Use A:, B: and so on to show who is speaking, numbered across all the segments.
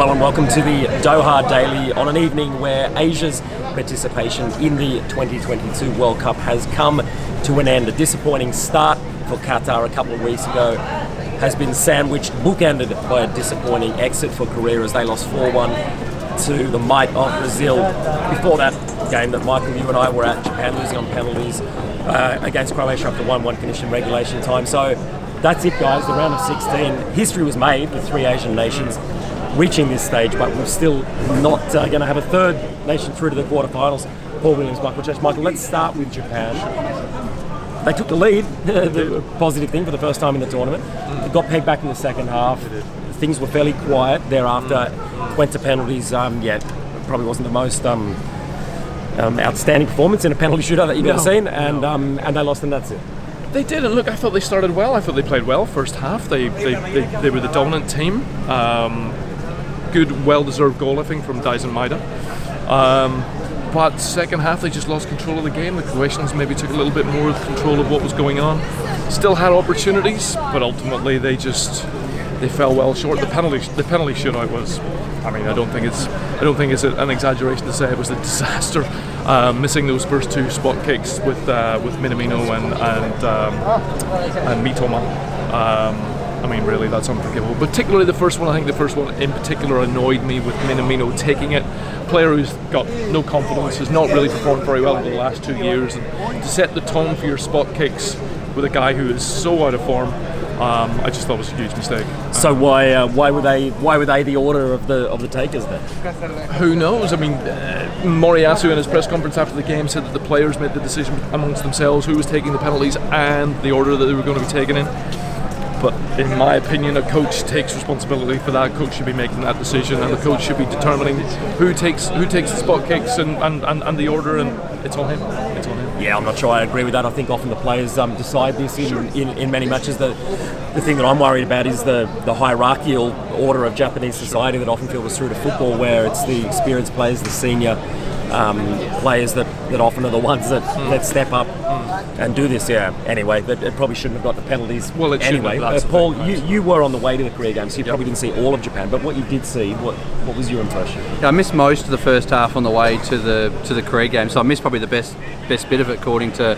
A: Hello and welcome to the Doha Daily on an evening where Asia's participation in the 2022 World Cup has come to an end. A disappointing start for Qatar a couple of weeks ago has been sandwiched, bookended by a disappointing exit for Korea as they lost 4-1 to the might of Brazil. Before that game that Michael, you and I were at, Japan losing on penalties against Croatia after 1-1 finish in regulation time. So that's it, guys, the round of 16. History was made with three Asian nations reaching this stage, but we're still not going to have a third nation through to the quarterfinals. Paul Williams, Michael Church. Michael, let's start with Japan. They took the lead, the positive thing, for the first time in the tournament. They got pegged back in the second half. Things were fairly quiet thereafter. Went to penalties. Probably wasn't the most outstanding performance in a penalty shootout that you've ever seen, and they lost, and that's it.
B: They did, and look, I thought they started well. I thought they played well first half. They were the dominant team. Good, well-deserved goal, I think, from Daisen Maeda. But second half, they just lost control of the game. The Croatians maybe took a little bit more control of what was going on. Still had opportunities, but ultimately they fell well short. The penalty shootout was, I don't think it's an exaggeration to say it was a disaster. Missing those first two spot kicks with Minamino and Mitoma. Really, that's unforgivable. Particularly the first one. I think the first one in particular annoyed me, with Minamino taking it. Player who's got no confidence, has not really performed very well over the last 2 years, and to set the tone for your spot kicks with a guy who is so out of form, I just thought it was a huge mistake.
A: So why were they the order of the takers then?
B: Who knows? Moriyasu in his press conference after the game said that the players made the decision amongst themselves who was taking the penalties and the order that they were going to be taken in. But in my opinion, a coach takes responsibility for that. A coach should be making that decision, and the coach should be determining who takes the spot kicks and the order, and it's on him.
A: Yeah, I'm not sure I agree with that. I think often the players decide this in many matches. The thing that I'm worried about is the hierarchical order of Japanese society that often filters through to football, where it's the experienced players, the senior players that often are the ones that step up and do this. Yeah. Anyway, it probably shouldn't have got the penalties.
B: Well, it
A: anyway.
B: Paul,
A: you were on the way to the Korea game, so you probably didn't see all of Japan. But what you did see, what was your impression?
C: Yeah, I missed most of the first half on the way to the Korea game, so I missed probably the best bit of it, according to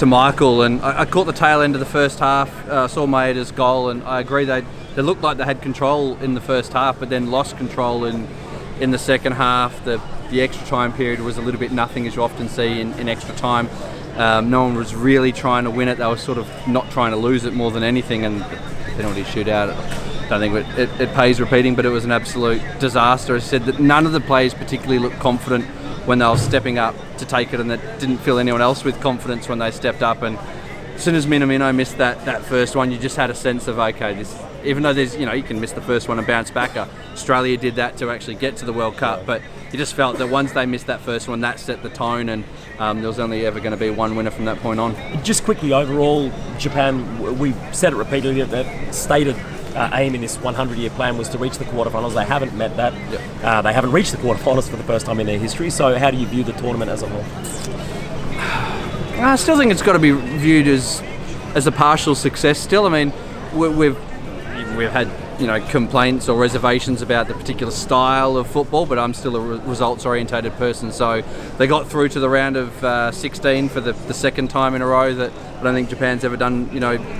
C: Michael. And I caught the tail end of the first half. Saw Maeda's goal, and I agree they looked like they had control in the first half, but then lost control in the second half. The extra time period was a little bit nothing, as you often see in extra time. No one was really trying to win it. They were sort of not trying to lose it more than anything, and the penalty shootout, I don't think it pays repeating, but it was an absolute disaster. I said that none of the players particularly looked confident when they were stepping up to take it, and that didn't fill anyone else with confidence when they stepped up. And as soon as Minamino missed that first one, you just had a sense of, okay, this, even though there's, you can miss the first one and bounce back. Australia did that to actually get to the World Cup, but you just felt that once they missed that first one, that set the tone, and there was only ever going to be one winner from that point on.
A: Just quickly, overall, Japan, we've said it repeatedly, that stated aim in this 100-year plan was to reach the quarterfinals. They haven't met that. Yep. They haven't reached the quarterfinals for the first time in their history. So how do you view the tournament as a whole?
C: I still think it's got to be viewed as a partial success still. We've had complaints or reservations about the particular style of football, but I'm still a results-orientated person. So they got through to the round of 16 for the second time in a row that I don't think Japan's ever done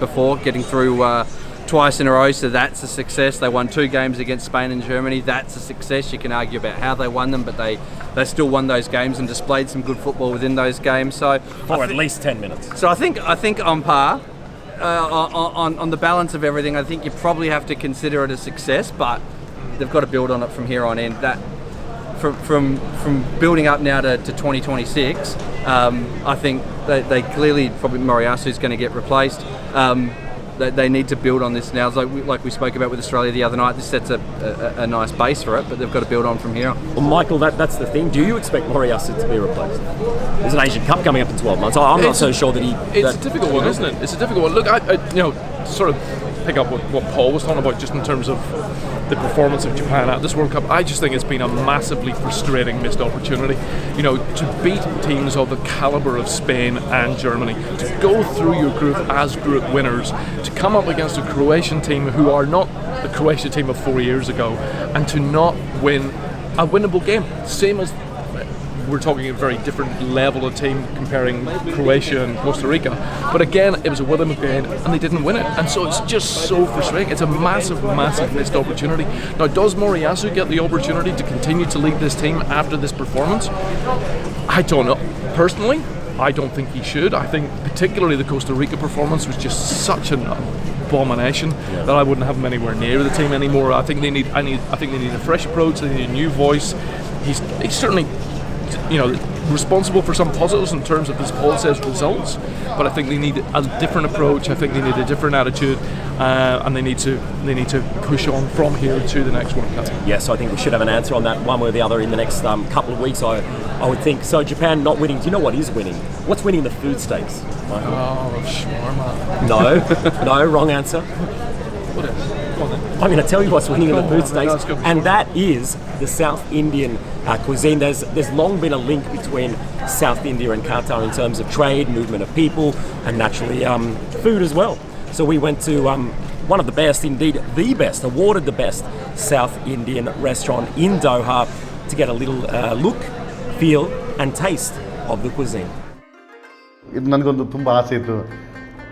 C: before, getting through twice in a row. So that's a success. They won 2 games against Spain and Germany. That's a success. You can argue about how they won them, but they still won those games and displayed some good football within those games. So
A: for at least 10 minutes.
C: So I think on par. On the balance of everything, I think you probably have to consider it a success, but they've got to build on it from here on in. That from building up now to 2026, I think they clearly, probably Moriyasu's going to get replaced. They need to build on this now. Like we spoke about with Australia the other night, this sets a nice base for it, but they've got to build on from here.
A: Well, Michael, that's the thing. Do you expect Moriyasu to be replaced? There's an Asian Cup coming up in 12 months. I'm not so sure that he...
B: It's a difficult one, isn't it? It's a difficult one. Look, I sort of pick up what Paul was talking about, just in terms of the performance of Japan at this World Cup, I just think it's been a massively frustrating missed opportunity. You know, to beat teams of the calibre of Spain and Germany, to go through your group as group winners, to come up against a Croatian team who are not the Croatia team of 4 years ago, and to not win a winnable game. Same as, we're talking a very different level of team comparing Croatia and Costa Rica, but again it was a winnable game and they didn't win it, and so it's just so frustrating. It's a massive missed opportunity. Now, does Moriyasu get the opportunity to continue to lead this team after this performance? I don't know. Personally, I don't think he should. I think particularly the Costa Rica performance was just such an abomination that I wouldn't have him anywhere near the team anymore. I think they need a fresh approach. They need a new voice. He's certainly, you know, responsible for some positives in terms of, as Paul says, results, but I think they need a different approach. I think they need a different attitude, and they need to push on from here to the next World Cup.
A: Yes, I think we should have an answer on that one way or the other in the next couple of weeks. I would think so. Japan not winning. Do you know what is winning? What's winning the food stakes, Michael?
B: Oh, shawarma.
A: No, wrong answer.
B: What is? Go on then.
A: I'm going to tell you what's winning in the food stakes,
B: let's go.
A: and that is the South Indian cuisine. There's long been a link between South India and Qatar in terms of trade, movement of people, and naturally food as well. So we went to one of the best, indeed the best, awarded the best South Indian restaurant in Doha to get a little look, feel, and taste of the cuisine.
D: ಇದು ನನಗೊಂದು ತುಂಬ ಆಸೆ ಇತ್ತು.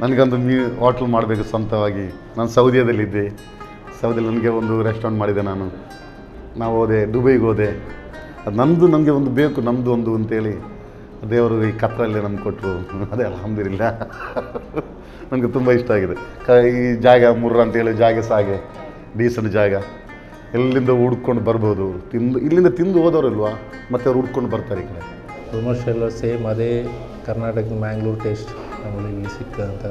D: ನನಗೊಂದು hotel ಮಾಡಬೇಕು ಸ್ವಂತವಾಗಿ. ನಾನು ಸೌದಿಯದಲ್ಲಿದ್ದೆ. ಸೌದಿಯಲ್ಲಿ ನನಗೆ ಒಂದು ರೆಸ್ಟೋರೆಂಟ್ ಮಾಡಿದೆ ನಾನು. ನಾವು ಹೋದೆ, ದುಬೈಗೆ ಹೋದೆ. ಅದು ನನಗೆ ಒಂದು ಬೇಕು, ನಮ್ಮದು ಒಂದು ಅಂತೇಳಿ ದೇವರು ಈ ಕತ್ತರಲ್ಲೇ ನಮ್ಗೆ ಕೊಟ್ಟರು. ಅದೇ ಅಲ್ಹಮ್ದುಲಿಲ್ಲಾ. ನನಗೆ ತುಂಬ ಇಷ್ಟ ಆಗಿದೆ. ಈ ಜಾಗ ಮುರ್ರ ಅಂತೇಳಿ ಜಾಗ ಸಾಗೆ ಡೀಸೆಂಟ್ ಜಾಗ. ಎಲ್ಲಿಂದ ಹುಡ್ಕೊಂಡು ಬರ್ಬೋದು. ಇಲ್ಲಿಂದ ತಿಂದು ಹೋದವರಲ್ವಾ, ಮತ್ತು ಅವ್ರು ಹುಡ್ಕೊಂಡು ಬರ್ತಾರೆ ಈ ಕಡೆ.
E: ಆಲ್ಮೋಸ್ಟ್ ಎಲ್ಲ ಸೇಮ್ ಅದೇ ಕರ್ನಾಟಕದ ಮ್ಯಾಂಗ್ಳೂರ್ ಟೇಸ್ಟ್ ನಮ್ಮಲ್ಲಿ ಇಲ್ಲಿ ಸಿಕ್ಕಂಥ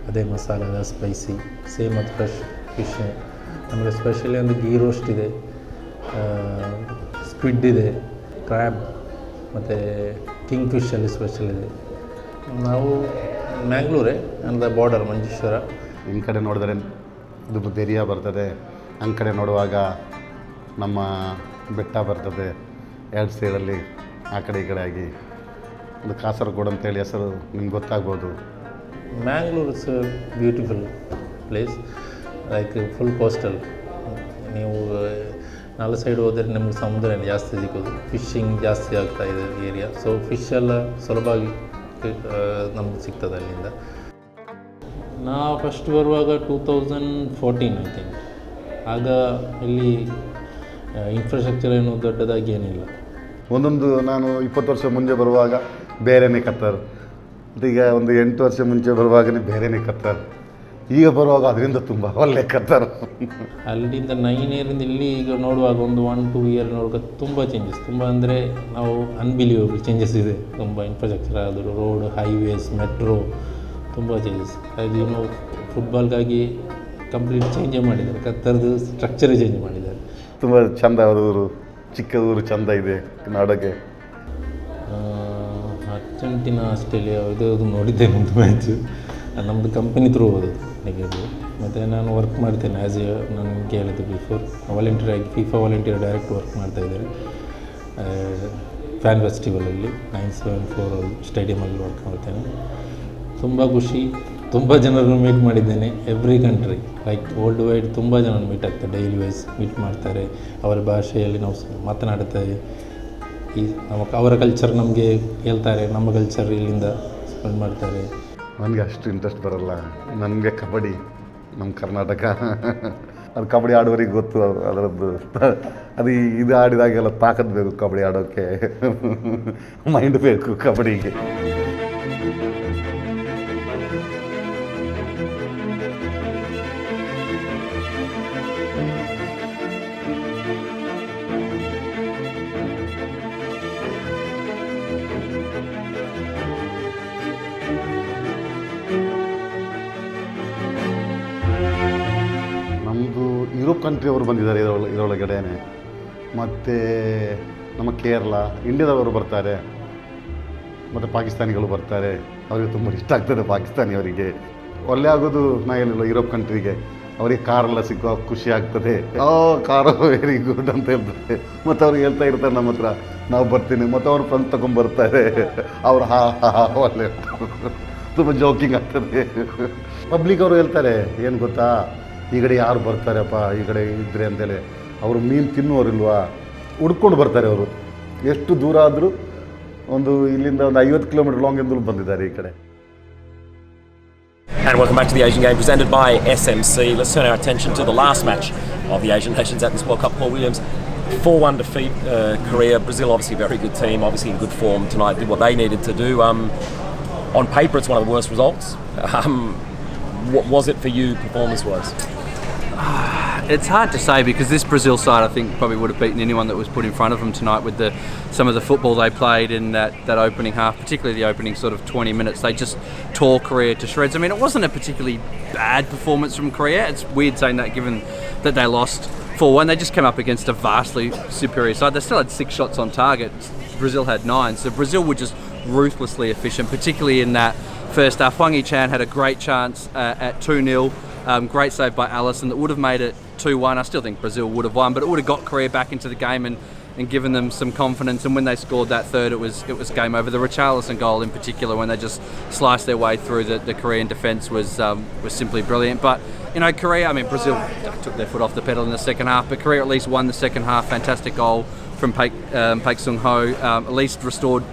E: ಅದೇ ಮಸಾಲದ ಸ್ಪೈಸಿ ಸೇಮ್ ಅದು ಫ್ರೆಶ್ ಫಿಶ್. ನಮಗೆ ಸ್ಪೆಷಲಿ ಒಂದು ಗೀ ರೋಸ್ಟ್ ಇದೆ, ಸ್ಕ್ವಿಡ್ ಇದೆ, ಕ್ರ್ಯಾಬ್ ಮತ್ತು ಕಿಂಗ್ ಫಿಶಲ್ಲಿ ಸ್ಪೆಷಲ್ ಇದೆ. ನಾವು ಮ್ಯಾಂಗ್ಳೂರೇ ಅಂದರೆ ಬಾರ್ಡರ್ ಮಂಜೇಶ್ವರ.
D: ಈ ಕಡೆ ನೋಡಿದ್ರೆ ಇದು ದೆರಿಯಾ ಬರ್ತದೆ, ಹಂಗೆ ಕಡೆ ನೋಡುವಾಗ ನಮ್ಮ ಬೆಟ್ಟ ಬರ್ತದೆ ಎರಡು ಸೈಡಲ್ಲಿ, ಆ ಕಡೆ ಈ ಕಡೆ ಆಗಿ ಒಂದು ಕಾಸರಗೋಡು ಅಂತೇಳಿ ಹೆಸರು ನಿಮ್ಗೆ ಗೊತ್ತಾಗ್ಬೋದು.
E: Mangalore is beautiful place, like full coastal. ನೀವು ನಾಲ್ಕು ಸೈಡ್ ಹೋದರೆ ನಿಮಗೆ ಸಮುದ್ರ ಜಾಸ್ತಿ ಸಿಗೋದು, ಫಿಶಿಂಗ್ ಜಾಸ್ತಿ ಆಗ್ತಾ ಇದೆ ಏರಿಯಾ. ಸೊ ಫಿಶೆಲ್ಲ ಸುಲಭವಾಗಿ ನಮ್ಗೆ ಸಿಗ್ತದೆ ಅಲ್ಲಿಂದ. ನಾವು ಫಸ್ಟ್ ಬರುವಾಗ 2014 ಐ ಥಿಂಕ್. ಆಗ ಇಲ್ಲಿ ಇನ್ಫ್ರಾಸ್ಟ್ರಕ್ಚರ್ ಏನು ದೊಡ್ಡದಾಗಿ ಏನಿಲ್ಲ.
D: ಒಂದೊಂದು ನಾನು 20 ವರ್ಷ ಮುಂಚೆ ಬರುವಾಗ ಬೇರೆಯೇ ಕತ್ತರ್, ಈಗ ಒಂದು 8 ವರ್ಷ ಮುಂಚೆ ಬರುವಾಗನೇ ಬೇರೆಯೇ ಕತ್ತರ್, ಈಗ ಬರುವಾಗ ಅದರಿಂದ ತುಂಬ ಒಳ್ಳೆ ಕತ್ತರ್.
E: ಅಲ್ಲಿಂದ 9 ಇಯರಿಂದ ಇಲ್ಲಿ ಈಗ ನೋಡುವಾಗ ಒಂದು 1-2 ಇಯರ್ ನೋಡುವಾಗ ತುಂಬ ಚೇಂಜಸ್, ತುಂಬ ಅಂದರೆ ನಾವು ಅನ್ಬಿಲೀವಬಲ್ ಚೇಂಜಸ್ ಇದೆ. ತುಂಬ ಇನ್ಫ್ರಾಸ್ಟ್ರಕ್ಚರ್ ಆದರೂ, ರೋಡ್, ಹೈವೇಸ್, ಮೆಟ್ರೋ, ತುಂಬ ಚೇಂಜಸ್. ಅದು ಏನು ಫುಟ್ಬಾಲ್ಗಾಗಿ ಕಂಪ್ಲೀಟ್ ಚೇಂಜೇ ಮಾಡಿದ್ದಾರೆ, ಕತ್ತರ್ದು ಸ್ಟ್ರಕ್ಚರೇ ಚೇಂಜ್ ಮಾಡಿದ್ದಾರೆ.
D: ತುಂಬ ಚೆಂದ ಊರು, ಚಿಕ್ಕ ಊರು ಚೆಂದ ಇದೆ ನೋಡೋಕ್ಕೆ.
E: ಅರ್ಜೆಂಟಿನಾ ಆಸ್ಟ್ರೇಲಿಯಾ ಇದು ನೋಡಿದ್ದೇನೆ ಒಂದು ಮ್ಯಾಚು. ನಮ್ಮದು ಕಂಪನಿ ಥ್ರೂ ಹೋದದು ನೆಗೆಟಿವ್. ಮತ್ತು ನಾನು ವರ್ಕ್ ಮಾಡ್ತೇನೆ ಆ್ಯಸ್ ಎ, ನಾನು ನಿಮಗೆ ಹೇಳಿದ್ದು ಬಿಫೋರ್, ವಾಲಂಟಿಯರ್ ಆಗಿ ಫಿಫಾ ವಾಲಂಟಿಯರ್ ಡೈರೆಕ್ಟ್ ವರ್ಕ್ ಮಾಡ್ತಾಯಿದ್ದೇನೆ ಫ್ಯಾನ್ ಫೆಸ್ಟಿವಲಲ್ಲಿ 974 ಸ್ಟೇಡಿಯಮಲ್ಲಿ ವರ್ಕ್ ಮಾಡ್ತೇನೆ. ತುಂಬ ಖುಷಿ, ತುಂಬ ಜನರನ್ನು ಮೀಟ್ ಮಾಡಿದ್ದೇನೆ. Every country like world wide ತುಂಬ ಜನ ಮೀಟ್ ಆಗ್ತಾರೆ, ಡೈಲಿ ವೈಸ್ ಮೀಟ್ ಮಾಡ್ತಾರೆ. ಅವರ ಭಾಷೆಯಲ್ಲಿ ನಾವು ಮಾತನಾಡುತ್ತೇವೆ. ಈ ಅವರ ಕಲ್ಚರ್ ನಮಗೆ ಹೇಳ್ತಾರೆ, ನಮ್ಮ ಕಲ್ಚರ್ ಇಲ್ಲಿಂದ ಸ್ಪೆಂಡ್ ಮಾಡ್ತಾರೆ.
D: ನನಗೆ ಅಷ್ಟು ಇಂಟ್ರೆಸ್ಟ್ ಬರಲ್ಲ. ನನಗೆ ಕಬಡ್ಡಿ, ನಮ್ಮ ಕರ್ನಾಟಕ ಅದು ಕಬಡ್ಡಿ ಆಡೋರಿಗೆ ಗೊತ್ತು ಅದರದ್ದು. ಅದು ಇದು ಆಡಿದಾಗೆಲ್ಲ ತಾಕತ್ತು ಬೇಕು ಕಬಡ್ಡಿ ಆಡೋಕ್ಕೆ, ಮೈಂಡ್ ಬೇಕು ಕಬಡ್ಡಿಗೆ. ನಮ್ಮದು ಯುರೋಪ್ ಕಂಟ್ರಿಯವರು ಬಂದಿದ್ದಾರೆ ಇದರೊಳಗಡೆನೆ, ಮತ್ತು ನಮ್ಮ ಕೇರಳ, ಇಂಡಿಯಾದವರು ಬರ್ತಾರೆ, ಮತ್ತು ಪಾಕಿಸ್ತಾನಿಗಳು ಬರ್ತಾರೆ. ಅವರಿಗೆ ತುಂಬ ಇಷ್ಟ ಆಗ್ತದೆ ಪಾಕಿಸ್ತಾನಿಯವರಿಗೆ. ಒಳ್ಳೆ ಆಗೋದು ನಾ ಏನಿಲ್ಲ ಯುರೋಪ್ ಕಂಟ್ರಿಗೆ. ಅವರಿಗೆ ಕಾರೆಲ್ಲ ಸಿಕ್ಕೋ ಖುಷಿ ಆಗ್ತದೆ. ಕಾರು ವೆರಿ ಗುಡ್ ಅಂತ ಹೇಳ್ತಾರೆ. ಮತ್ತು ಅವ್ರಿಗೆ ಹೇಳ್ತಾ ಇರ್ತಾರೆ ನಮ್ಮ ಹತ್ರ, ನಾವು ಬರ್ತೀನಿ, ಮತ್ತು ಅವ್ರು ಫ್ರೆಂಡ್ಸ್ ತೊಗೊಂಡ್ಬರ್ತಾರೆ. ಅವ್ರು ಅಲ್ಲೇ ತುಂಬ ಜೋಕಿಂಗ್ ಆಗ್ತದೆ. ಪಬ್ಲಿಕ್ ಅವರು ಹೇಳ್ತಾರೆ, ಏನು ಗೊತ್ತಾ, ಈ ಕಡೆ ಯಾರು ಬರ್ತಾರಪ್ಪ ಈ ಕಡೆ ಇದ್ರೆ ಅಂತೇಳಿ. ಅವರು ಮೀನು ತಿನ್ನುವರಿಲ್ವಾ, ಹುಡ್ಕೊಂಡು ಬರ್ತಾರೆ ಅವರು. ಎಷ್ಟು ದೂರ ಆದರೂ ಇಲ್ಲಿಂದ ಒಂದು 50 ಕಿಲೋಮೀಟರ್ ಲಾಂಗ್ ಇಂದಲೂ ಬಂದಿದ್ದಾರೆ ಈ ಕಡೆ.
A: And welcome back to the Asian Game presented by SMC. Let's turn our attention to the last match of the Asian nations at this World Cup. Paul Williams, 4-1 defeat Korea. Brazil obviously a very good team, obviously in good form tonight, did what they needed to do. On paper it's one of the worst results. What was it for you performance-wise?
C: It's hard to say because this Brazil side I think probably would have beaten anyone that was put in front of them tonight with some of the football they played in that opening half, particularly the opening sort of 20 minutes. They just tore Korea to shreds. I mean, it wasn't a particularly bad performance from Korea. It's weird saying that given that they lost 4-1. They just came up against a vastly superior side. They still had 6 shots on target. Brazil had 9. So Brazil were just ruthlessly efficient, particularly in that first half. Hwang Hee-chan had a great chance at 2-0. Great save by Allison that would have made it 2-1. I still think Brazil would have won, but it would have got Korea back into the game and given them some confidence. And when they scored that third, it was game over. The Richarlison goal in particular, when they just sliced their way through the Korean defence, was simply brilliant. But you know, Korea, I mean, Brazil took their foot off the pedal in the second half, but Korea at least won the second half. Fantastic goal from Paik Sung-ho. At least restored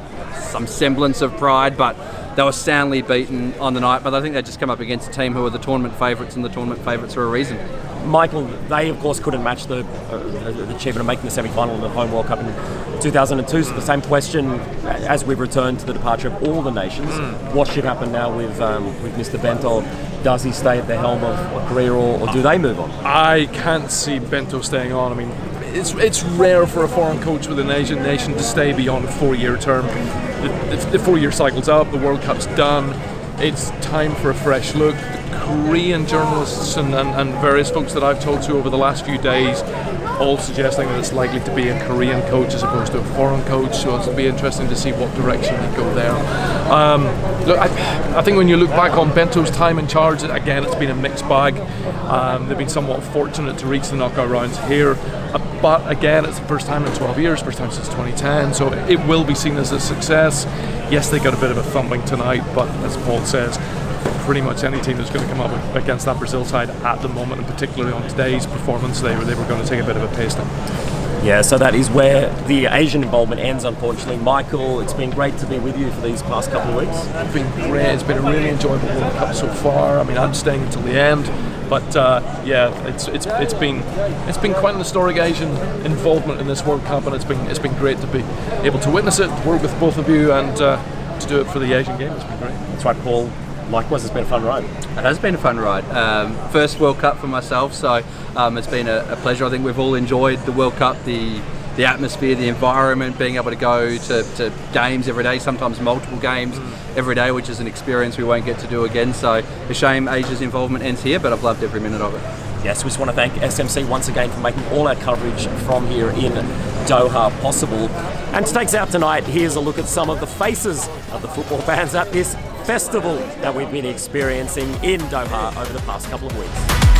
C: some semblance of pride, but they were soundly beaten on the night. But I think they just come up against a team who are the tournament favourites, and the tournament favourites for a reason.
A: Michael, they of course couldn't match the achievement of making the semi-final in the home World Cup in 2002. So the same question as we've returned to the departure of all the nations. What should happen now with Mr. Bento? Does he stay at the helm of Korea or do they move on?
B: I can't see Bento staying on. I mean, it's rare for a foreign coach with an Asian nation to stay beyond a 4-year term. The 4-year cycle's up, the World Cup's done. It's time for a fresh look. Korean journalists and various folks that I've talked to over the last few days all suggesting that it's likely to be a Korean coach as opposed to a foreign coach, so it'll be interesting to see what direction they go there. Look, I think when you look back on Bento's time in charge, again it's been a mixed bag. They've been somewhat fortunate to reach the knockout rounds here, but again it's the first time in 12 years, first time since 2010, so it will be seen as a success. Yes, they got a bit of a thumping tonight, but as Paul says, pretty much any team that's going to come up against that Brazil side at the moment, and particularly on today's performance, they were going to take a bit of a pasting.
A: Yeah, so that is where the Asian involvement ends, unfortunately. Michael, it's been great to be with you for these past couple of weeks.
B: It's been great. It's been a really enjoyable World Cup so far. I mean, I'm staying until the end, but yeah, it's been quite an historic Asian involvement in this World Cup, and it's been great to be able to witness it, work with both of you, and to do it for the Asian Games. It's been great.
A: That's right, Paul. Likewise, it's been a fun ride.
C: It has been a fun ride. First World Cup for myself, so it's been a pleasure. I think we've all enjoyed the World Cup, the atmosphere, the environment, being able to go to games every day, sometimes multiple games every day, which is an experience we won't get to do again. So a shame Asia's involvement ends here, but I've loved every minute of it.
A: Yes, we just want to thank SMC once again for making all our coverage from here in Doha possible. And to take us out tonight, here's a look at some of the faces of the football fans at this festival that we've been experiencing in Doha over the past couple of weeks.